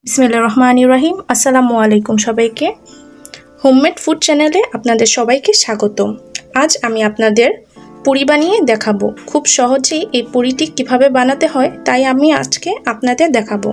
বিসমিল্লাহির রহমানির রহিম। আসসালামু আলাইকুম সবাইকে। হোমমেড ফুড চ্যানেলে আপনাদের সবাইকে স্বাগতম। আজ আমি আপনাদের পুরি বানিয়ে দেখাবো। খুব সহজেই এই পুরিটি কিভাবে বানাতে হয় তাই আমি আজকে আপনাদের দেখাবো।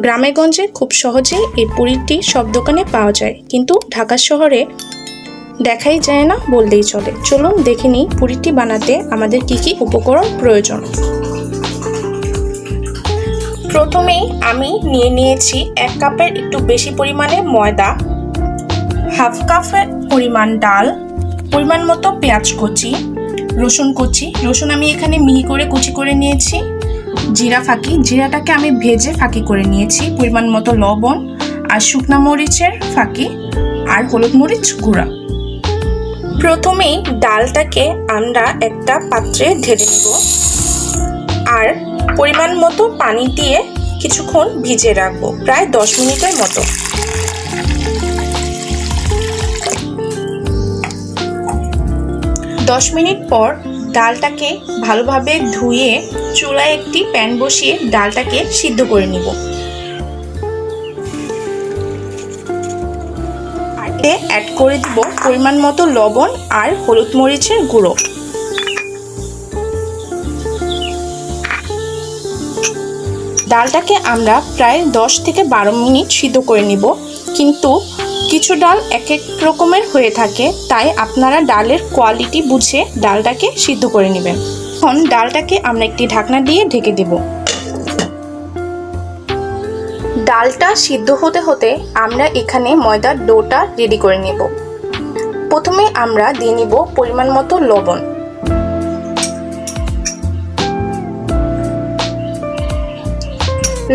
গ্রামেগঞ্জে খুব সহজেই এই পুরিটি সব দোকানে পাওয়া যায়, কিন্তু ঢাকা শহরে দেখাই যায় না বললেই চলে। চলুন দেখে নিই পুরিটি বানাতে আমাদের কি কি উপকরণ প্রয়োজন। প্রথমেই আমি নিয়েছি 1 কাপের একটু বেশি পরিমাণে ময়দা, হাফ কাপের পরিমাণ ডাল, পরিমাণ মতো পেঁয়াজ কুচি, রসুন কুচি, রসুন আমি এখানে মিহি করে কুচি করে নিয়েছি, জিরা ফাঁকি, জিরাটাকে আমি ভেজে ফাঁকি করে নিয়েছি, পরিমাণ মতো লবণ আর শুকনা মরিচের ফাঁকি আর হলুদ মরিচ গুঁড়া। প্রথমেই ডালটাকে আমরা একটা পাত্রে ঢেলে নেব আর পরিমাণ মতো পানি দিয়ে কিছুক্ষণ ভিজিয়ে রাখবো, প্রায় 10 মিনিটের মতো। দশ মিনিট পর ডালটাকে ভালোভাবে ধুয়ে চুলায় একটি প্যান বসিয়ে ডালটাকে সিদ্ধ করে নিব। আর অ্যাড করে দিব পরিমাণ মতো লবণ আর হলুদ মরিচের গুঁড়ো। ডালটাকে আমরা প্রায় 10 থেকে 12 মিনিট সিদ্ধ করে নিব, কিন্তু কিছু ডাল এক এক রকমের হয়ে থাকে, তাই আপনারা ডালের কোয়ালিটি বুঝে ডালটাকে সিদ্ধ করে নেবেন। এখন ডালটাকে আমরা একটি ঢাকনা দিয়ে ঢেকে দেব। ডালটা সিদ্ধ হতে হতে আমরা এখানে ময়দার ডোটা রেডি করে নেব। প্রথমে আমরা দিয়ে নিব পরিমাণ মতো লবণ,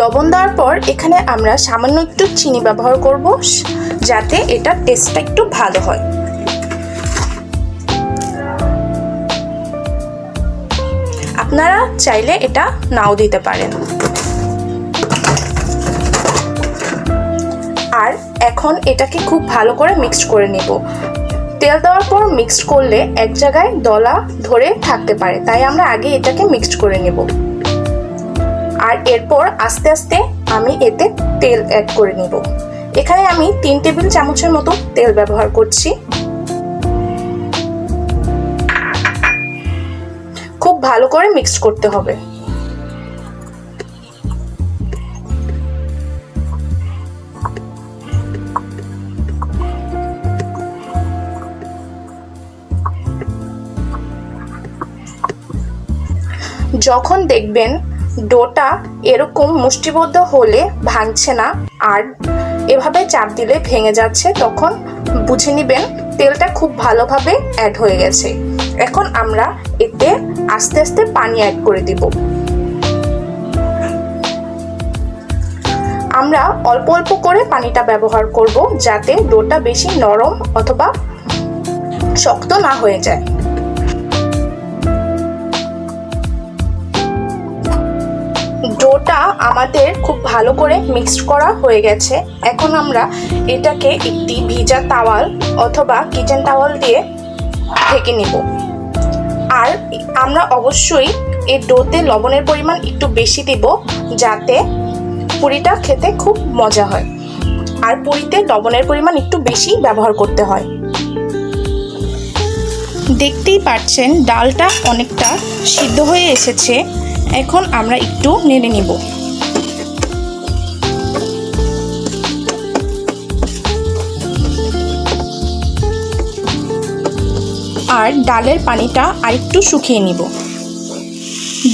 লবণ দেওয়ার পর এখানে আমরা সামান্য একটু চিনি ব্যবহার করব, যাতে এটা টেস্টটা একটু ভালো হয়। আপনারা চাইলে এটা নাও দিতে পারেন। আর এখন এটাকে খুব ভালো করে মিক্সড করে নেব। তেল দেওয়ার পর মিক্সড করলে এক জায়গায় দলা ধরে থাকতে পারে, তাই আমরা আগে এটাকে মিক্সড করে নেব। আর এরপর আস্তে আস্তে আমি এতে তেল অ্যাড করে নিব। এখানে আমি 3 টেবিল চামচের মতো তেল ব্যবহার করছি। খুব ভালো করে মিক্স করতে হবে। যখন দেখবেন ডোটা এরকম মুষ্টিবদ্ধ হলে ভাঙছে না আর এভাবে চাপ দিলে ভেঙে যাচ্ছে, তখন বুঝে নেবেন তেলটা খুব ভালোভাবে অ্যাড হয়ে গেছে। এখন আমরা এতে আস্তে আস্তে পানি অ্যাড করে দিব। আমরা অল্প অল্প করে পানিটা ব্যবহার করব, যাতে ডোটা বেশি নরম অথবা শক্ত না হয়ে যায়। ডোটা আমাদের খুব ভালো করে মিক্সড করা হয়ে গেছে। এখন আমরা এটাকে একটি ভিজা তাওয়াল অথবা কিচেন তাওয়াল দিয়ে ঢেকে নিব। আর আমরা অবশ্যই এই ডোতে লবণের পরিমাণ একটু বেশি দিব, যাতে পুরিটা খেতে খুব মজা হয়। আর পুরিতে লবণের পরিমাণ একটু বেশি ব্যবহার করতে হয়। দেখতেই পাচ্ছেন ডালটা অনেকটা সিদ্ধ হয়ে এসেছে। এখন আমরা একটু নেড়ে নিব। আর ডালের পানিটা আরেকটু শুকিয়ে নিব।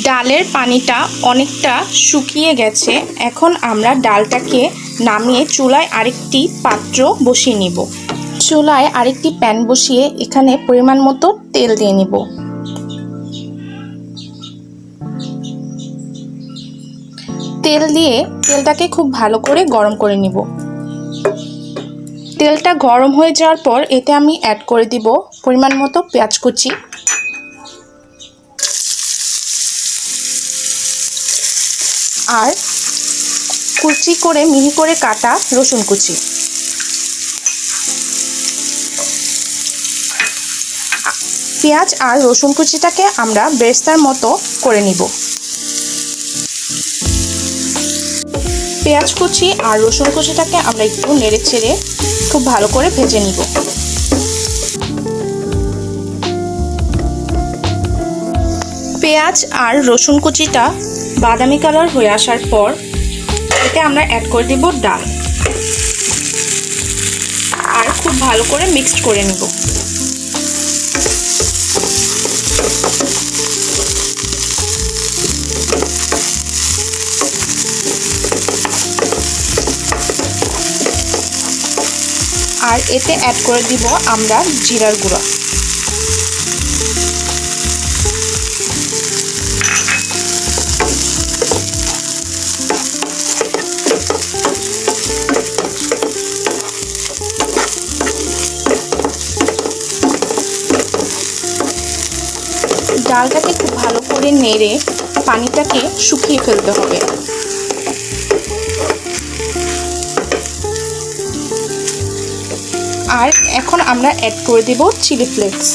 ডালের পানিটা অনেকটা শুকিয়ে গেছে। এখন আমরা ডালটাকে নামিয়ে চুলায় আরেকটি পাত্র বসিয়ে নিব। চুলায় আরেকটি প্যান বসিয়ে এখানে পরিমাণ মতো তেল দিয়ে নিব। তেল দিয়ে তেলটাকে খুব ভালো করে গরম করে নিব। তেলটা গরম হয়ে যাওয়ার পর এতে আমি অ্যাড করে দিব পরিমাণ মতো পেঁয়াজ কুচি, আর কুচি করে মিহি করে কাটা রসুন কুচি। পেঁয়াজ আর রসুন কুচিটাকে আমরা বেরেস্তার মতো করে নিব। পেঁয়াজ কুচি আর রসুন কুচিটাকে আমরা একটু নেড়ে চেড়ে খুব ভালো করে ভেজে নিব। পেঁয়াজ আর রসুন কুচিটা বাদামি কালার হয়ে আসার পর এতে আমরা অ্যাড করে দিব ডাল আর খুব ভালো করে মিক্সড করে নিব। আর এতে অ্যাড করে দিব আমরা জিরার গুঁড়া। ডালটাকে খুব ভালো করে নেড়ে পানিটাকে শুকিয়ে ফেলতে হবে। আর এখন আমরা অ্যাড করে দেব চিলি ফ্লেক্স।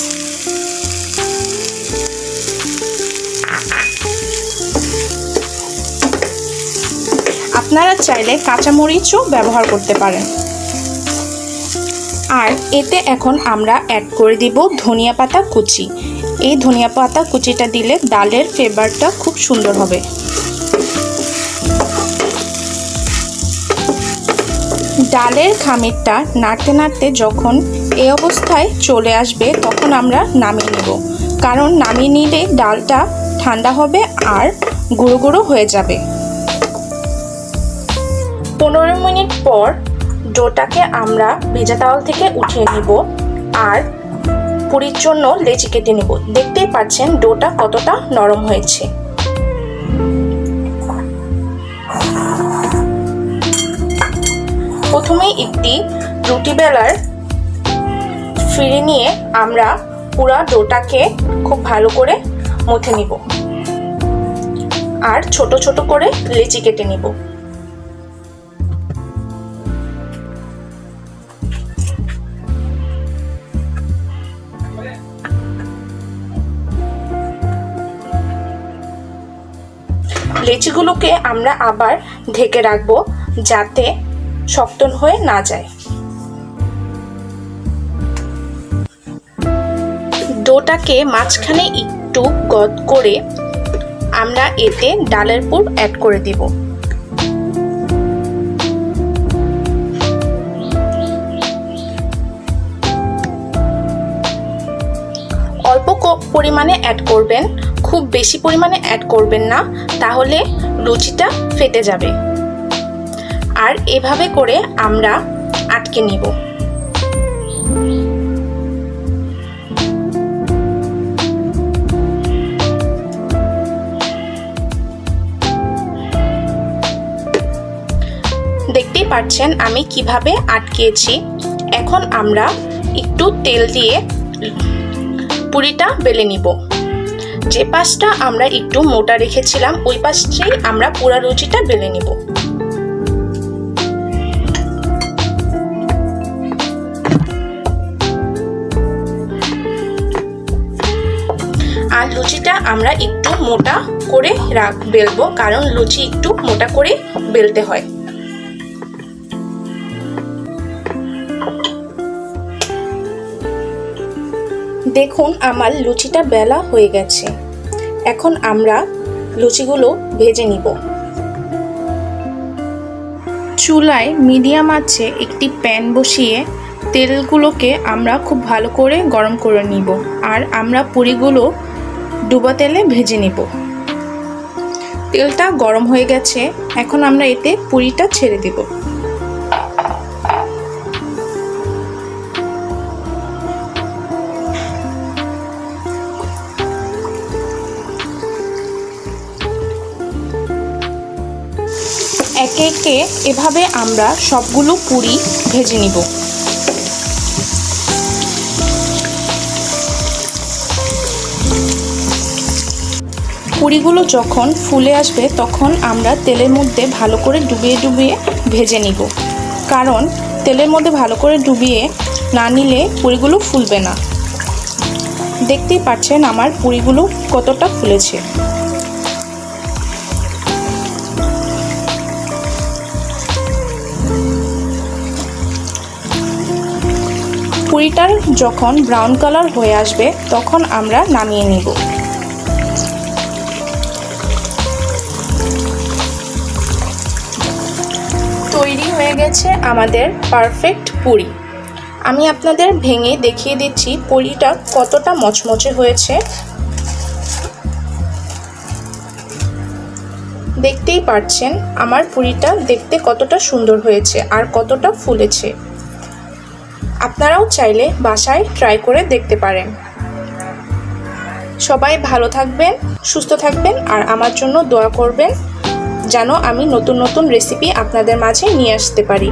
আপনারা চাইলে কাঁচামরিচও ব্যবহার করতে পারেন। আর এতে এখন আমরা অ্যাড করে দিব ধনিয়া পাতা কুচি। এই ধনিয়া পাতা কুচিটা দিলে ডালের ফ্লেভারটা খুব সুন্দর হবে। ডালের খামিরটা নাড়তে নাড়তে যখন এই অবস্থায় চলে আসবে তখন আমরা নামিয়ে নেব, কারণ নামিয়ে নিলে ডালটা ঠান্ডা হবে আর গুঁড়ো গুঁড়ো হয়ে যাবে। 15 মিনিট পর ডোটাকে আমরা ভেজা তাওয়াল থেকে উঠিয়ে নিব আর পুরির জন্য লেচি কেটে নেব। দেখতেই পাচ্ছেন ডোটা কতটা নরম হয়েছে। প্রথমেই একটি রুটি বেলার ফিরে নিয়ে আমরা পুরা ডোটাকে খুব ভালো করে মথে নিব আর ছোট ছোট করে লেচি কেটে নিব। লেচিগুলোকে আমরা আবার ঢেকে রাখবো যাতে শক্ত হয়ে না যায়। ডোটাকে মাঝখানে একটু গদ করে আমরা এতে ডালের পুর অ্যাড করে দিব। অল্প পরিমাণে অ্যাড করবেন, খুব বেশি পরিমাণে অ্যাড করবেন না, তাহলে লুচিটা ফেটে যাবে। আর এভাবে করে আমরা আটকে নিব। দেখতেই পাচ্ছেন আমি কিভাবে আটকেছি। এখন আমরা একটু তেল দিয়ে পুরিটা বেলে নিব। যে পাশটা আমরা একটু মোটা রেখেছিলাম ওই পাশটাই আমরা পুরা লুচিটা বেলে নিব। আর লুচিটা আমরা একটু মোটা করে বেলবো, কারণ লুচি একটু মোটা করে বেলতে হয়। দেখুন আমার লুচিটা বেলা হয়ে গেছে। এখন আমরা লুচিগুলো ভেজে নিব। চুলায় মিডিয়াম আঁচে একটি প্যান বসিয়ে তেলগুলোকে আমরা খুব ভালো করে গরম করে নিব আর আমরা পুরিগুলো ডুবা তেলে ভেজে নিব। তেলটা গরম হয়ে গেছে, এখন আমরা এতে পুরিটা ছেড়ে দিব। একে একে এভাবে আমরা সবগুলো পুরি ভেজে নিব। পুরিগুলো যখন ফুলে আসবে তখন আমরা তেলের মধ্যে ভালো করে ডুবিয়ে ডুবিয়ে ভেজে নিব, কারণ তেলের মধ্যে ভালো করে ডুবিয়ে না নিলে পুরিগুলো ফুলবে না। দেখতেই পাচ্ছেন আমার পুরিগুলো কতটা ফুলেছে। পুরিটার যখন ব্রাউন কালার হয়ে আসবে তখন আমরা নামিয়ে নিব। তৈরি হয়ে গেছে আমাদের পারফেক্ট পুরি। আমি আপনাদের ভেঙে দেখিয়ে দিচ্ছি পুরিটা কতটা মচমচে হয়েছে। দেখতেই পাচ্ছেন আমার পুরিটা দেখতে কতটা সুন্দর হয়েছে আর কতটা ফুলেছে। আপনারাও চাইলে বাসায় ট্রাই করে দেখতে পারেন। সবাই ভালো থাকবেন, সুস্থ থাকবেন আর আমার জন্য দোয়া করবেন যেন আমি নতুন নতুন রেসিপি আপনাদের মাঝে নিয়ে আসতে পারি।